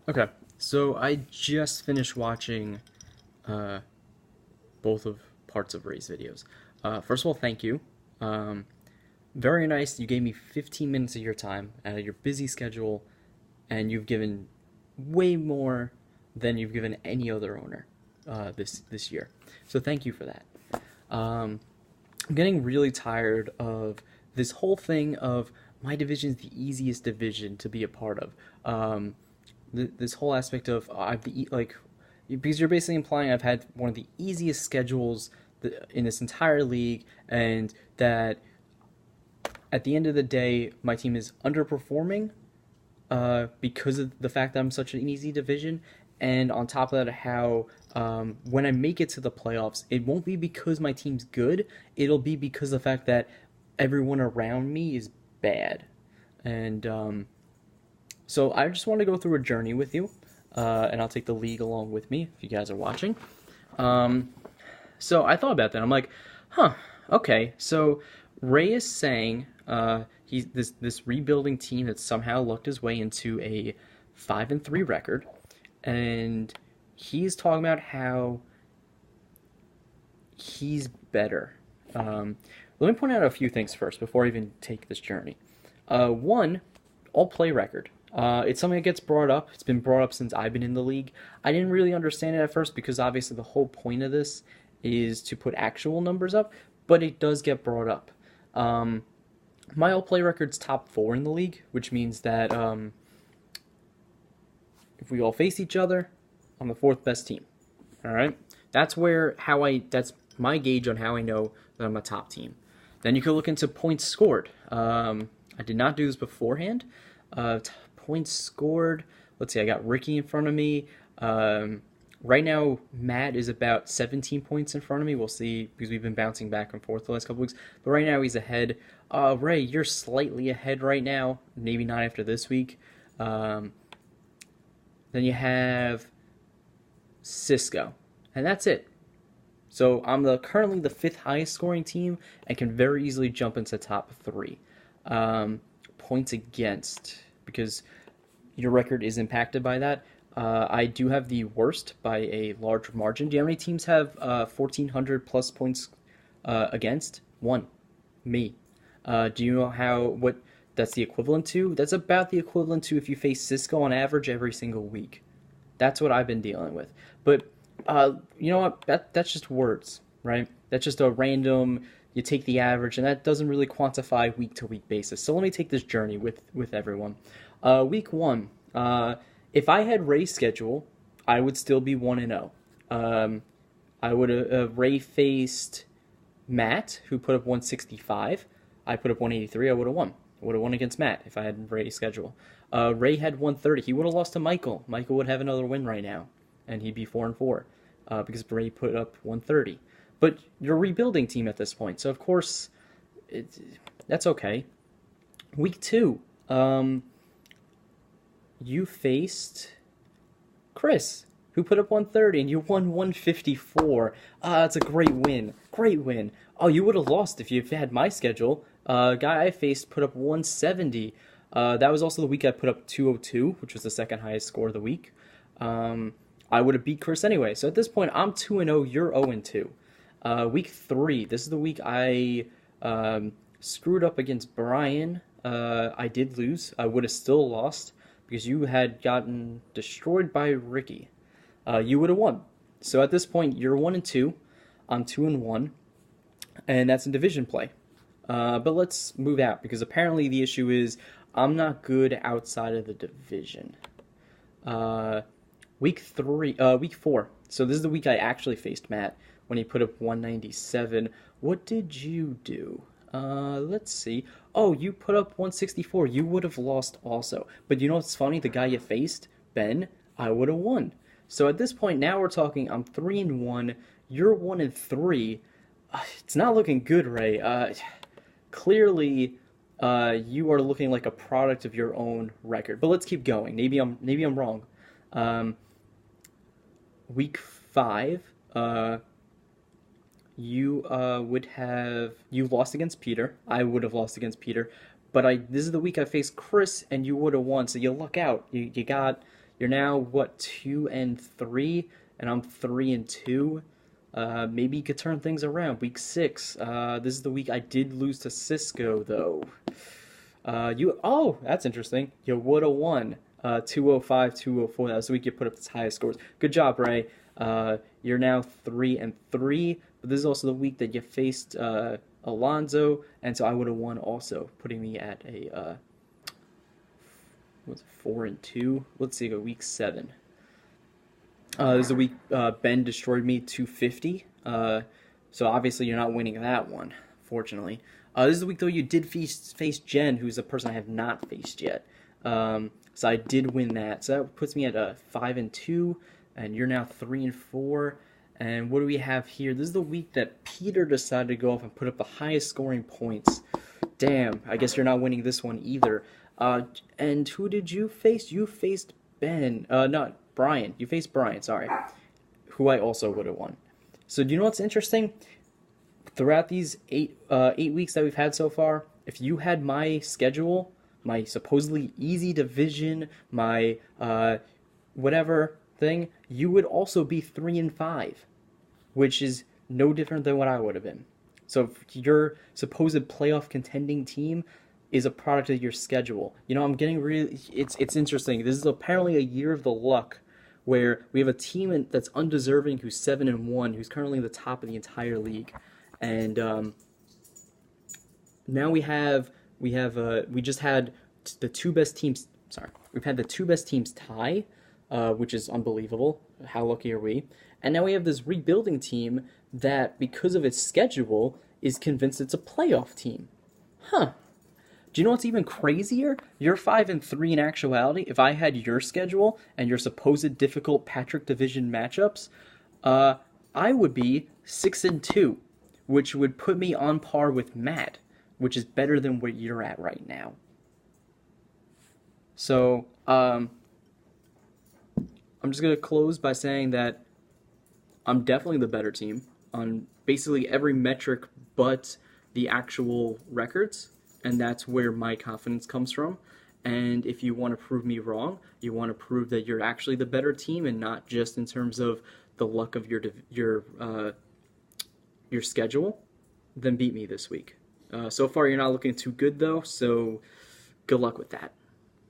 Okay, so I just finished watching uh, both of parts of Ray's videos. First of all, thank you. Um, Very nice. You gave me 15 minutes of your time out of your busy schedule, and you've given way more than you've given any other owner this year. So thank you for that. Um, I'm getting really tired of this whole thing of my division's the easiest division to be a part of. This whole aspect of I've like because you're basically implying I've had one of the easiest schedules in this entire league, and that at the end of the day, my team is underperforming because of the fact that I'm such an easy division. And on top of that, how when I make it to the playoffs, it won't be because my team's good. It'll be because of the fact that everyone around me is bad. And so I just want to go through a journey with you, and I'll take the league along with me if you guys are watching. Um, so I thought about that. I'm like, huh, okay. So Ray is saying he's this rebuilding team that somehow lucked his way into a 5-3 record, and he's talking about how he's better. Let me point out a few things first before I even take this journey. One, all play record. It's something that gets brought up. It's been brought up since I've been in the league. I didn't really understand it at first because obviously the whole point of this is to put actual numbers up, but it does get brought up. Um, my all play record's top four in the league, which means that if we all face each other, I'm the fourth best team. All right, that's my gauge on how I know that I'm a top team. Then you could look into points scored. I did not do this beforehand. Points scored. Let's see. I got Ricky in front of me. Right now, Matt is about 17 points in front of me. We'll see because we've been bouncing back and forth the last couple weeks. But right now, he's ahead. Ray, you're slightly ahead right now. Maybe not after this week. Um, then you have Cisco, and that's it. So I'm currently the fifth highest scoring team and can very easily jump into top three. Points against, because your record is impacted by that. I do have the worst by a large margin. Do you know how many teams have 1,400 plus points against? One, me. Do you know what that's the equivalent to? That's about the equivalent to if you face Cisco on average every single week. That's what I've been dealing with. But you know what? That's just words, right? That's just a random. You take the average, and that doesn't really quantify week to week basis. So let me take this journey with everyone. Week one. If I had Ray's schedule, I would still be 1-0. I would have Ray faced Matt, who put up 165. I put up 183. I would have won. I would have won against Matt if I had Ray's schedule. Ray had 130. He would have lost to Michael. Michael would have another win right now, and he'd be 4-4 because Ray put up 130. But you're a rebuilding team at this point, so of course that's okay. Week two, you faced Chris, who put up 130, and you won 154. That's a great win. Great win. Oh, you would have lost if you had my schedule. Guy I faced put up 170. That was also the week I put up 202, which was the second highest score of the week. I would have beat Chris anyway. So at this point, I'm 2-0. You're 0-2. Week three. This is the week I screwed up against Brian. I did lose. I would have still lost because you had gotten destroyed by Ricky. You would have won. So at this point, you're 1-2. I'm 2-1, and that's in division play. But let's move out because apparently the issue is I'm not good outside of the division. Week four. So this is the week I actually faced Matt when he put up 197. What did you do? Let's see. Oh, you put up 164. You would have lost also. But you know what's funny? The guy you faced, Ben, I would have won. So at this point, now we're talking. I'm 3-1. You're 1-3. It's not looking good, Ray. Clearly, you are looking like a product of your own record. But let's keep going. Maybe I'm wrong. Week five. You lost against Peter. I would have lost against Peter, but this is the week I faced Chris, and you would have won. So you luck out. You're now what, 2-3, and I'm 3-2. Maybe you could turn things around. Week 6. This is the week I did lose to Cisco though. Oh, that's interesting. You would have won. 205, 204. That was the week you put up the highest scores. Good job, Ray. You're now 3-3. But this is also the week that you faced Alonzo, and so I would have won also, putting me at a what's it, 4-2. Let's see, go week 7. This is the week Ben destroyed me 250. So obviously you're not winning that one, fortunately. This is the week though you did face Jen, who's a person I have not faced yet. So I did win that. So that puts me at 5-2, and you're now 3-4. And what do we have here? This is the week that Peter decided to go off and put up the highest scoring points. Damn, I guess you're not winning this one either. And who did you face? You faced Ben. Not Brian. You faced Brian, sorry. Who I also would have won. So do you know what's interesting? Throughout these 8 weeks that we've had so far, if you had my schedule, my supposedly easy division, my whatever thing, you would also be 3-5, which is no different than what I would have been. So if your supposed playoff contending team is a product of your schedule, you know, I'm getting really, it's interesting. This is apparently a year of the luck where we have a team that's undeserving who's 7-1, who's currently in the top of the entire league, and now we just had the two best teams. Sorry, we've had the two best teams tie, which is unbelievable. How lucky are we? And now we have this rebuilding team that, because of its schedule, is convinced it's a playoff team. Huh. Do you know what's even crazier? You're 5-3 in actuality. If I had your schedule and your supposed difficult Patrick Division matchups, I would be 6-2, which would put me on par with Matt, which is better than where you're at right now. So, I'm just going to close by saying that I'm definitely the better team on basically every metric but the actual records, and that's where my confidence comes from. And if you want to prove me wrong, you want to prove that you're actually the better team and not just in terms of the luck of your schedule, then beat me this week. So far, you're not looking too good, though, so good luck with that.